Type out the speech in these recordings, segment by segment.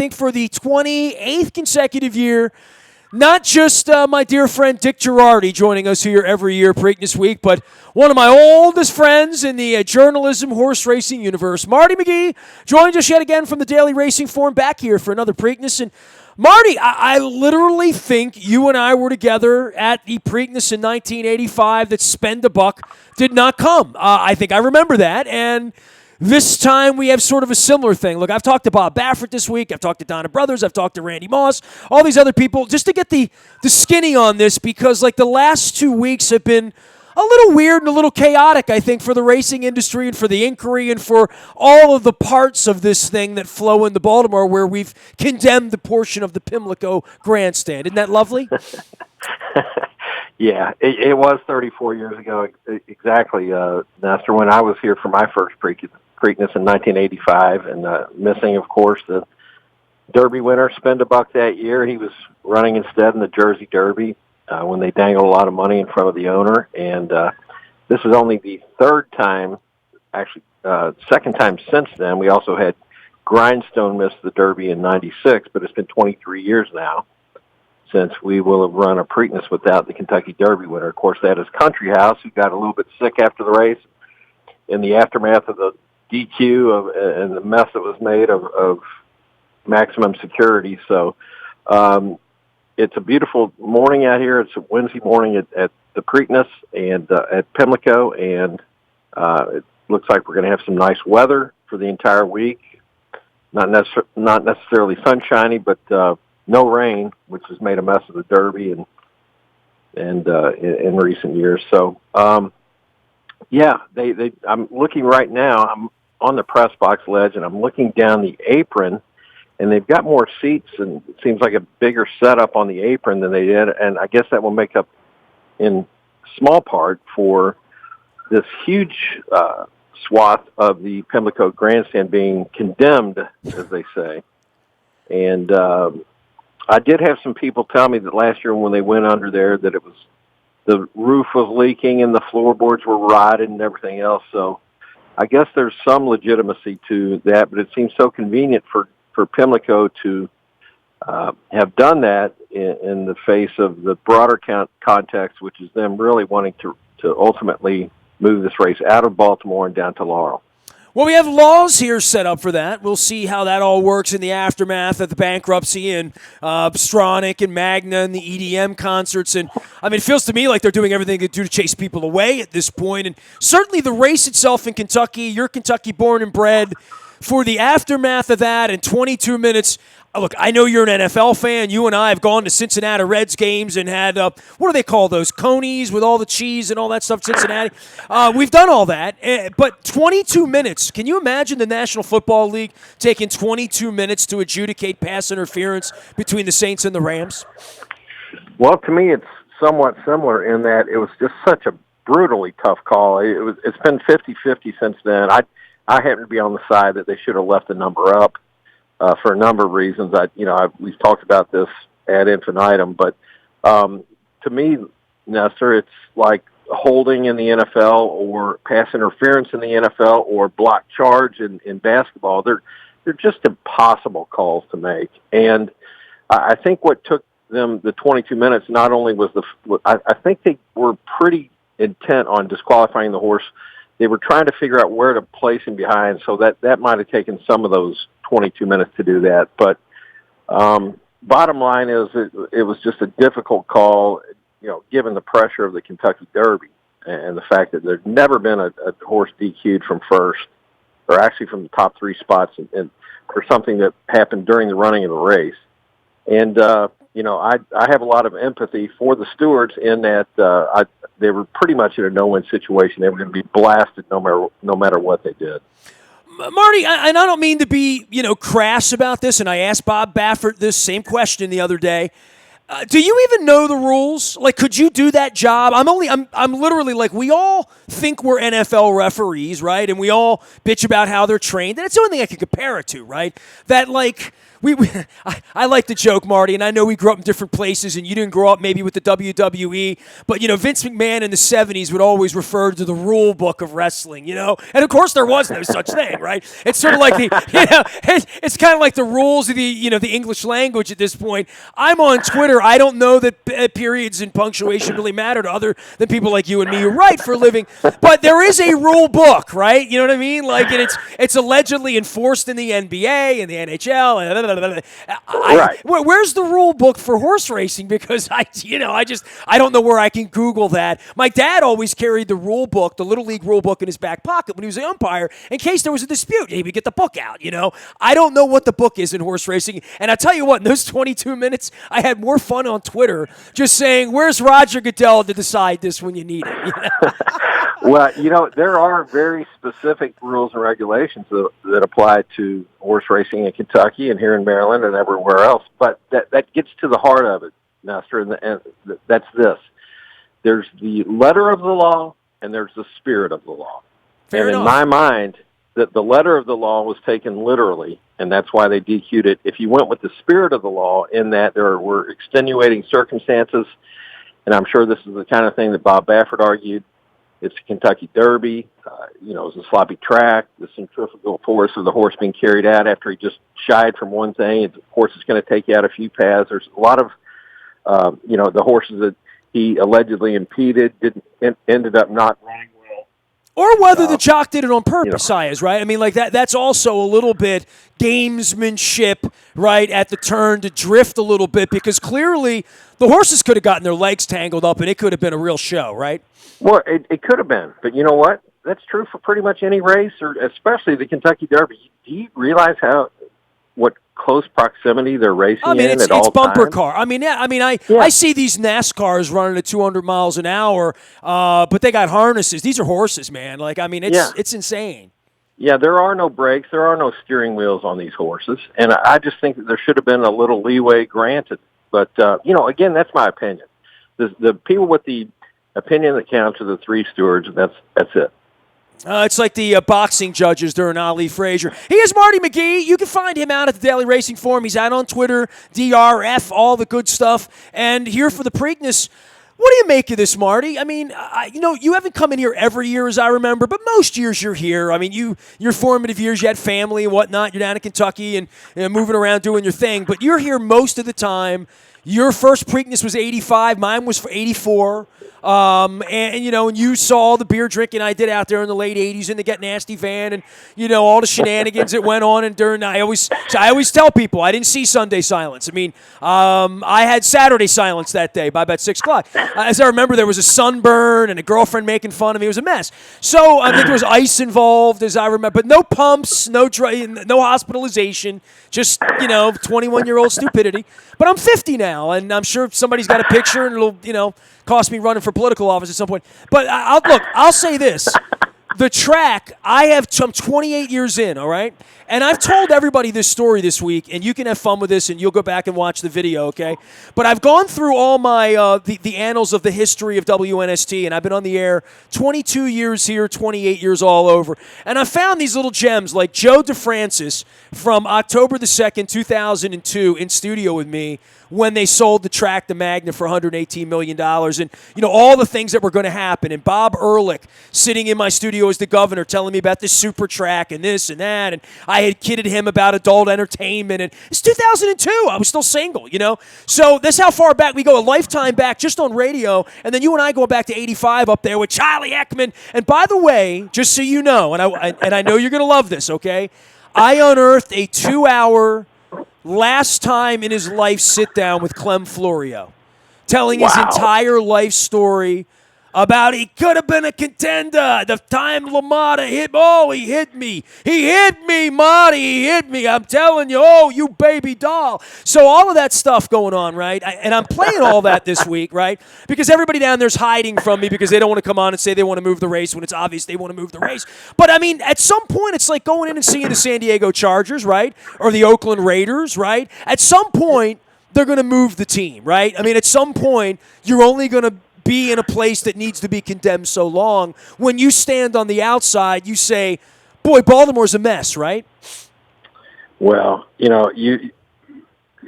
think for the 28th consecutive year. Not just my dear friend Dick Girardi joining us here every year, Preakness Week, but one of my oldest friends in the journalism horse racing universe. Marty McGee joins us yet again from the Daily Racing Form, back here for another Preakness. And Marty, I literally think you and I were together at the Preakness in 1985 that Spend a Buck did not come. I think I remember that, and this time we have sort of a similar thing. Look, I've talked to Bob Baffert this week. I've talked to Donna Brothers. I've talked to Randy Moss, all these other people, just to get the skinny on this, because like the last 2 weeks have been a little weird and a little chaotic, I think, for the racing industry and for the inquiry and for all of the parts of this thing that flow into Baltimore, where we've condemned the portion of the Pimlico grandstand. Isn't that lovely? Yeah, it was 34 years ago exactly, Nestor, when I was here for my first Preakness in 1985, and missing, of course, the Derby winner, Spend a Buck, that year. He was running instead in the Jersey Derby when they dangled a lot of money in front of the owner, and this was only the third time, actually second time since then. We also had Grindstone miss the Derby in 96, but it's been 23 years now since we will have run a Preakness without the Kentucky Derby winner. Of course, that is Country House, who got a little bit sick after the race in the aftermath of the DQ and the mess that was made of maximum security. So it's a beautiful morning out here. It's a Wednesday morning at the Preakness and at Pimlico, and it looks like we're going to have some nice weather for the entire week. Not necessarily sunshiny, but no rain, which has made a mess of the Derby and in recent years. So, yeah, I'm looking right now. I'm on the press box ledge, and I'm looking down the apron, and they've got more seats, and it seems like a bigger setup on the apron than they did. And I guess that will make up in small part for this huge swath of the Pimlico grandstand being condemned, as they say. And I did have some people tell me that last year when they went under there that it was the roof was leaking and the floorboards were rotted and everything else. So I guess there's some legitimacy to that, but it seems so convenient for Pimlico to have done that in the face of the broader context, which is them really wanting to ultimately move this race out of Baltimore and down to Laurel. Well, we have laws here set up for that. We'll see how that all works in the aftermath of the bankruptcy and Stronach and Magna and the EDM concerts. And, I mean, it feels to me like they're doing everything they do to chase people away at this point. And certainly the race itself in Kentucky, you're Kentucky born and bred, for the aftermath of that in 22 minutes. Look, I know you're an NFL fan. You and I have gone to Cincinnati Reds games and had, what do they call those, conies with all the cheese and all that stuff, Cincinnati. We've done all that. But 22 minutes, can you imagine the National Football League taking 22 minutes to adjudicate pass interference between the Saints and the Rams? Well, to me, it's somewhat similar in that it was just such a brutally tough call. It's been 50-50 since then. I happen to be on the side that they should have left the number up. For a number of reasons. We've talked about this ad infinitum, but to me, Nestor, it's like holding in the NFL or pass interference in the NFL or block charge in basketball. They're just impossible calls to make. And I think what took them the 22 minutes not only was I think they were pretty intent on disqualifying the horse. They were trying to figure out where to place him behind, so that might have taken some of those 22 minutes to do that. But bottom line is it was just a difficult call, given the pressure of the Kentucky Derby and the fact that there's never been a horse DQ'd from first, or actually from the top three spots, and for something that happened during the running of the race. And I have a lot of empathy for the stewards in that they were pretty much in a no-win situation. They were going to be blasted no matter what they did. Marty, and I don't mean to be, crass about this, and I asked Bob Baffert this same question the other day. Do you even know the rules? Like, could you do that job? I'm literally like, we all think we're NFL referees, right? And we all bitch about how they're trained. And it's the only thing I can compare it to, right? That, like, I like the joke, Marty, and I know we grew up in different places, and you didn't grow up maybe with the WWE, but, Vince McMahon in the 70s would always refer to the rule book of wrestling, And, of course, there was no such thing, right? It's sort of like it's kind of like the rules of the English language at this point. I'm on Twitter. I don't know that periods and punctuation really matter to other than people like you and me who write for a living, but there is a rule book, right? You know what I mean? Like, and it's allegedly enforced in the NBA and the NHL, and right. Where's the rule book for horse racing? Because I don't know where I can Google that. My dad always carried the rule book, the Little League rule book, in his back pocket when he was an umpire in case there was a dispute. He would get the book out. I don't know what the book is in horse racing, and I tell you what, in those 22 minutes, I had more fun on Twitter just saying, "Where's Roger Goodell to decide this when you need it?" Well, there are very specific rules and regulations that apply to horse racing in Kentucky and here in Maryland and everywhere else. But that gets to the heart of it, Nestor, and that's this. There's the letter of the law and there's the spirit of the law. Fair enough. In my mind, that the letter of the law was taken literally, and that's why they DQ'd it. If you went with the spirit of the law, in that there were extenuating circumstances, and I'm sure this is the kind of thing that Bob Baffert argued. It's a Kentucky Derby. It was a sloppy track, the centrifugal force of the horse being carried out after he just shied from one thing. Of course, it's going to take you out a few paths. There's a lot of, the horses that he allegedly impeded ended up not running well. Or whether the jock did it on purpose, Sias, right? I mean, like that's also a little bit gamesmanship, right, at the turn to drift a little bit, because clearly the horses could have gotten their legs tangled up and it could have been a real show, right? Well, it could have been, but you know what? That's true for pretty much any race, or especially the Kentucky Derby. Do you realize what close proximity they're racing in it's at all bumper times? car. I see these NASCARs running at 200 miles an hour, but they got harnesses. These are horses, man. Like, it's insane. Yeah, there are no brakes. There are no steering wheels on these horses, and I just think that there should have been a little leeway granted. But again, that's my opinion. The people with the opinion that counts are the three stewards, and that's it. It's like the boxing judges during Ali Frazier. He is Marty McGee. You can find him out at the Daily Racing Forum. He's out on Twitter, DRF, all the good stuff. And here for the Preakness, what do you make of this, Marty? I mean, you haven't come in here every year, as I remember, but most years you're here. I mean, your formative years, you had family and whatnot. You're down in Kentucky and moving around doing your thing, but you're here most of the time. Your first Preakness was 85. Mine was for 84. And you saw the beer drinking I did out there in the late 80s in the Get Nasty van, and, all the shenanigans that went on. And I always tell people I didn't see Sunday silence. I mean, I had Saturday silence that day by about 6 o'clock. As I remember, there was a sunburn and a girlfriend making fun of me. It was a mess. So I think there was ice involved, as I remember, but no pumps, no hospitalization, just, 21-year-old stupidity. But I'm 50 now, and I'm sure somebody's got a picture, and it'll, cost me running for political office at some point. But I'll say this. The track, I'm 28 years in, all right? And I've told everybody this story this week, and you can have fun with this, and you'll go back and watch the video, okay? But I've gone through all my the annals of the history of WNST, and I've been on the air 22 years here, 28 years all over. And I found these little gems, like Joe DeFrancis from October the 2nd, 2002, in studio with me when they sold the track to Magna for $118 million. And, all the things that were going to happen. And Bob Ehrlich sitting in my studio as the governor telling me about this super track and this and that. And I had kidded him about adult entertainment. And it's 2002. I was still single, So that's how far back we go, a lifetime back just on radio. And then you and I going back to 85 up there with Charlie Ekman. And by the way, just so you know, and I know you're going to love this, okay? I unearthed a 2-hour last time in his life sit down with Clem Florio, telling his entire life story about he could have been a contender. The time LaMotta he hit me. He hit me, Marty. He hit me. I'm telling you, you baby doll. So all of that stuff going on, right? And I'm playing all that this week, right? Because everybody down there's hiding from me because they don't want to come on and say they want to move the race when it's obvious they want to move the race. But, I mean, at some point it's like going in and seeing the San Diego Chargers, right? Or the Oakland Raiders, right? At some point, they're going to move the team, right? I mean, at some point, you're only going to be in a place that needs to be condemned so long. When you stand on the outside, you say, boy, Baltimore's a mess, right? Well,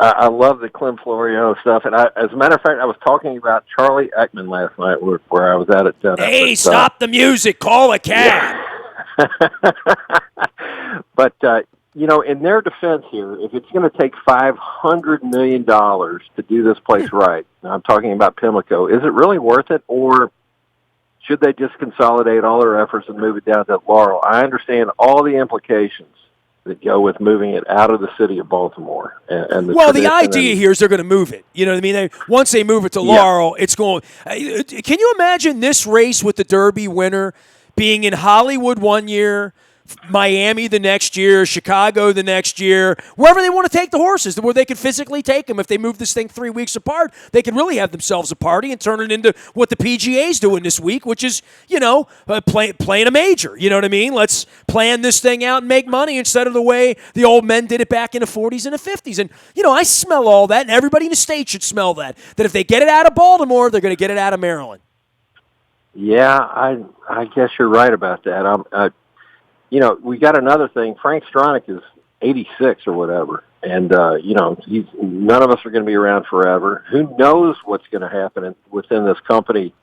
I love the Clem Florio stuff, and as a matter of fact, I was talking about Charlie Ekman last night, where I was at dinner. Hey, stop the music! Call a cab. Yeah. But in their defense here, if it's going to take $500 million to do this place right, and I'm talking about Pimlico, is it really worth it, or should they just consolidate all their efforts and move it down to Laurel? I understand all the implications that go with moving it out of the city of Baltimore. And the idea here is they're going to move it. You know what I mean? Once they move it to Laurel, it's going. Can you imagine this race with the Derby winner being in Hollywood one year, Miami the next year, Chicago the next year, wherever they want to take the horses, where they could physically take them. If they move this thing 3 weeks apart, they could really have themselves a party and turn it into what the PGA's doing this week, which is, playing a major. You know what I mean? Let's plan this thing out and make money instead of the way the old men did it back in the 40s and the 50s. And, I smell all that, and everybody in the state should smell that if they get it out of Baltimore, they're going to get it out of Maryland. Yeah, I guess you're right about that. We got another thing. Frank Stronach is 86 or whatever, and none of us are going to be around forever. Who knows what's going to happen within this company?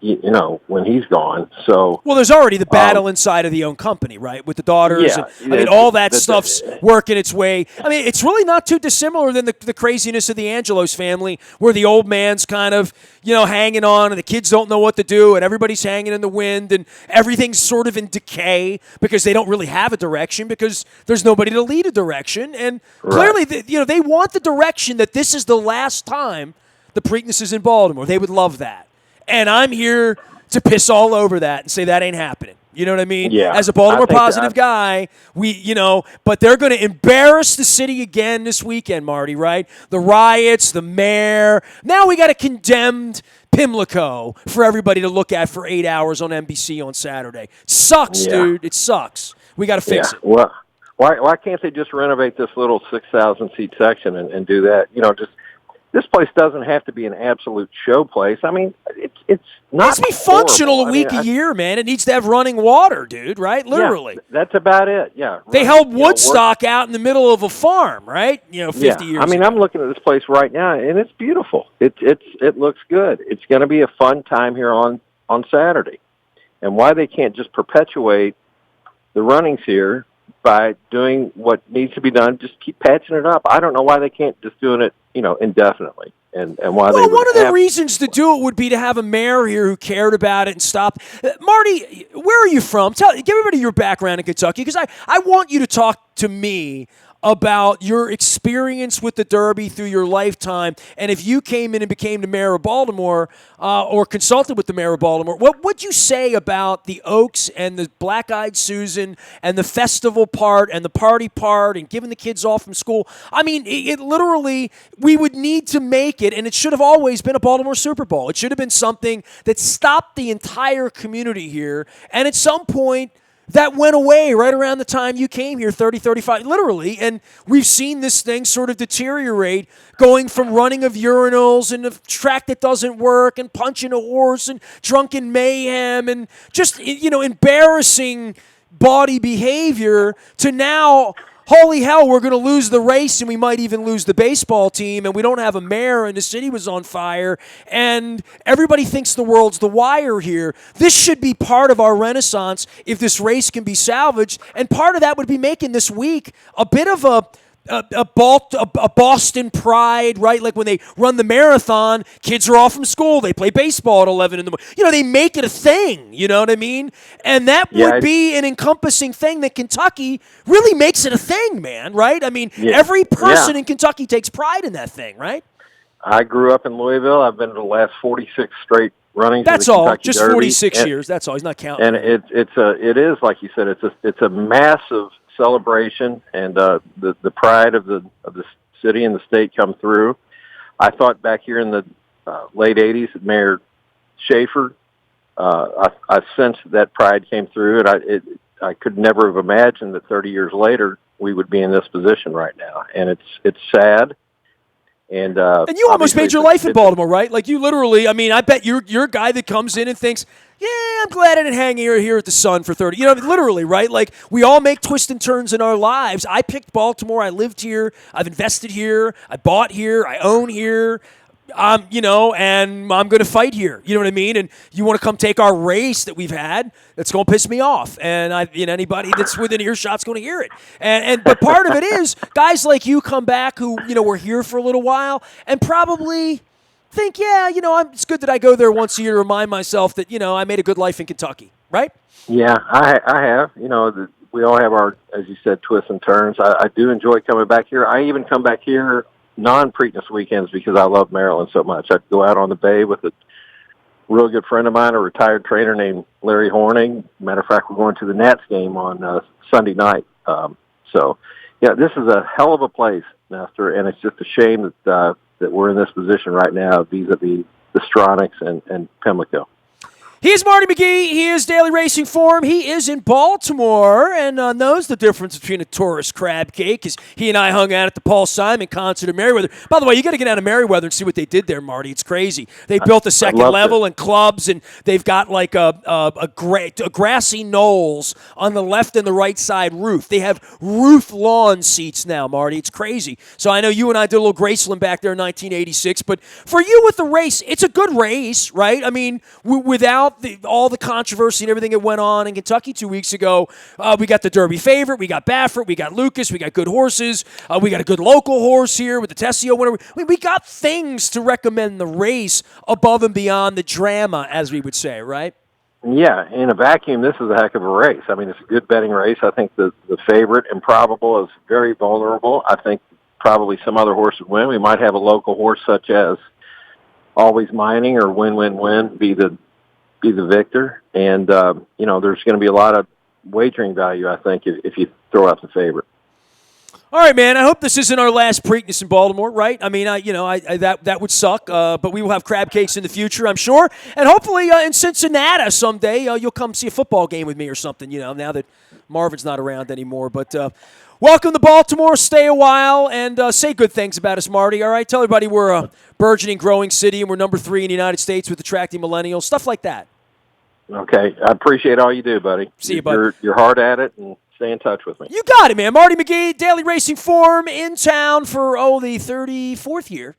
When he's gone. So there's already the battle inside of the own company, right, with the daughters. Yeah, all that stuff's working its way. I mean, it's really not too dissimilar than the craziness of the Angelos family, where the old man's kind of, hanging on, and the kids don't know what to do, and everybody's hanging in the wind, and everything's sort of in decay because they don't really have a direction because there's nobody to lead a direction. And clearly, they want the direction that this is the last time the Preakness is in Baltimore. They would love that. And I'm here to piss all over that and say that ain't happening. You know what I mean? Yeah. As a Baltimore positive guy, but they're going to embarrass the city again this weekend, Marty, right? The riots, the mayor. Now we got a condemned Pimlico for everybody to look at for 8 hours on NBC on Saturday. Sucks, dude. It sucks. We got to fix it. Well, why can't they just renovate this little 6,000-seat section and do that? This place doesn't have to be an absolute show place. I mean, it's not. It needs to be functional a week a year, man. It needs to have running water, dude. Right? Literally. Yeah, that's about it. Yeah. They held Woodstock out in the middle of a farm, right? 50 years. I mean, ago. I'm looking at this place right now, and it's beautiful. It looks good. It's going to be a fun time here on Saturday, and why they can't just perpetuate the runnings here by doing what needs to be done, just keep patching it up. I don't know why they can't just do it, indefinitely. And why they would one of the reasons to do it would be to have a mayor here who cared about it and stopped. Marty, where are you from? Give everybody your background in Kentucky, because I want you to talk to me about your experience with the Derby through your lifetime, and if you came in and became the mayor of Baltimore or consulted with the mayor of Baltimore, what would you say about the Oaks and the Black-Eyed Susan and the festival part and the party part and giving the kids off from school? I mean, it literally, we would need to make it, and it should have always been a Baltimore Super Bowl. It should have been something that stopped the entire community here, and at some point, that went away right around the time you came here, 30, 35, literally. And we've seen this thing sort of deteriorate, going from running of urinals and a track that doesn't work and punching a horse and drunken mayhem and just, embarrassing body behavior to now, holy hell, we're going to lose the race and we might even lose the baseball team and we don't have a mayor and the city was on fire and everybody thinks the world's the wire here. This should be part of our renaissance if this race can be salvaged, and part of that would be making this week a bit of a Boston pride, right? Like when they run the marathon, kids are off from school, they play baseball at 11 in the morning. They make it a thing, you know what I mean? And that would be an encompassing thing that Kentucky really makes it a thing, man, right? I mean, every person in Kentucky takes pride in that thing, right? I grew up in Louisville. I've been to the last 46 straight runnings. That's of the all, Kentucky just Derby. 46 years. That's all. He's not counting. And it is like you said. It's a massive celebration, and the pride of the city and the state come through. I thought back here in the late '80s, Mayor Schaefer, I sensed that pride came through, and I could never have imagined that 30 years later we would be in this position right now. And it's sad, And you almost made your life in Baltimore, right? Like you literally, I mean, I bet you're a guy that comes in and thinks, yeah, I'm glad I didn't hang here at the Sun for 30. You know, literally, right? Like we all make twists and turns in our lives. I picked Baltimore. I lived here. I've invested here. I bought here. I own here. And I'm going to fight here. You know what I mean? And you want to come take our race that we've had? That's going to piss me off. And anybody that's within earshot's going to hear it. But part of it is guys like you come back who were here for a little while and probably think, it's good that I go there once a year to remind myself that I made a good life in Kentucky, right? Yeah, I have. We all have our, as you said, twists and turns. I do enjoy coming back here. I even come back here non-Preakness weekends because I love Maryland so much. I'd go out on the bay with a real good friend of mine, a retired trainer named Larry Horning. Matter of fact, we're going to the Nats game on Sunday night. This is a hell of a place, Nestor, and it's just a shame that we're in this position right now vis-a-vis the Stronachs and Pimlico. He is Marty McGee. He is Daily Racing Form. He is in Baltimore and knows the difference between a tourist crab cake because he and I hung out at the Paul Simon concert in Merriweather. By the way, you got to get out of Merriweather and see what they did there, Marty. It's crazy. They built a second level and clubs, and they've got like a grassy knolls on the left and the right side roof. They have roof lawn seats now, Marty. It's crazy. So I know you and I did a little Graceland back there in 1986, but for you with the race, it's a good race, right? I mean, without all the controversy and everything that went on in Kentucky 2 weeks ago, we got the Derby favorite, we got Baffert, we got Lucas, we got good horses, we got a good local horse here with the Tessio winner. We got things to recommend the race above and beyond the drama, as we would say, right? Yeah, in a vacuum, this is a heck of a race. I mean, it's a good betting race. I think the favorite, Improbable, is very vulnerable. I think probably some other horses win. We might have a local horse such as Always Mining or Win be the victor, and there's going to be a lot of wagering value, I think, if you throw out the favorite. All right, man. I hope this isn't our last Preakness in Baltimore, right? I mean, that would suck, but we will have crab cakes in the future, I'm sure, and hopefully in Cincinnati someday you'll come see a football game with me or something. Now that Marvin's not around anymore, but. Welcome to Baltimore. Stay a while and say good things about us, Marty. All right? Tell everybody we're a burgeoning, growing city and we're number 3 in the United States with attracting millennials, stuff like that. Okay. I appreciate all you do, buddy. See you, buddy. You're hard at it, and stay in touch with me. You got it, man. Marty McGee, Daily Racing Form, in town for, the 34th year.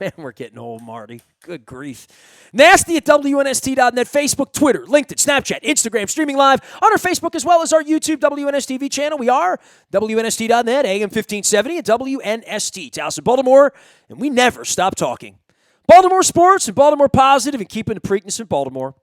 Man, we're getting old, Marty. Good grief. Nasty at WNST.net, Facebook, Twitter, LinkedIn, Snapchat, Instagram, streaming live on our Facebook as well as our YouTube WNSTV channel. We are WNST.net, AM 1570 at WNST, Towson, Baltimore, and we never stop talking. Baltimore sports and Baltimore positive and keeping the Preakness in Baltimore.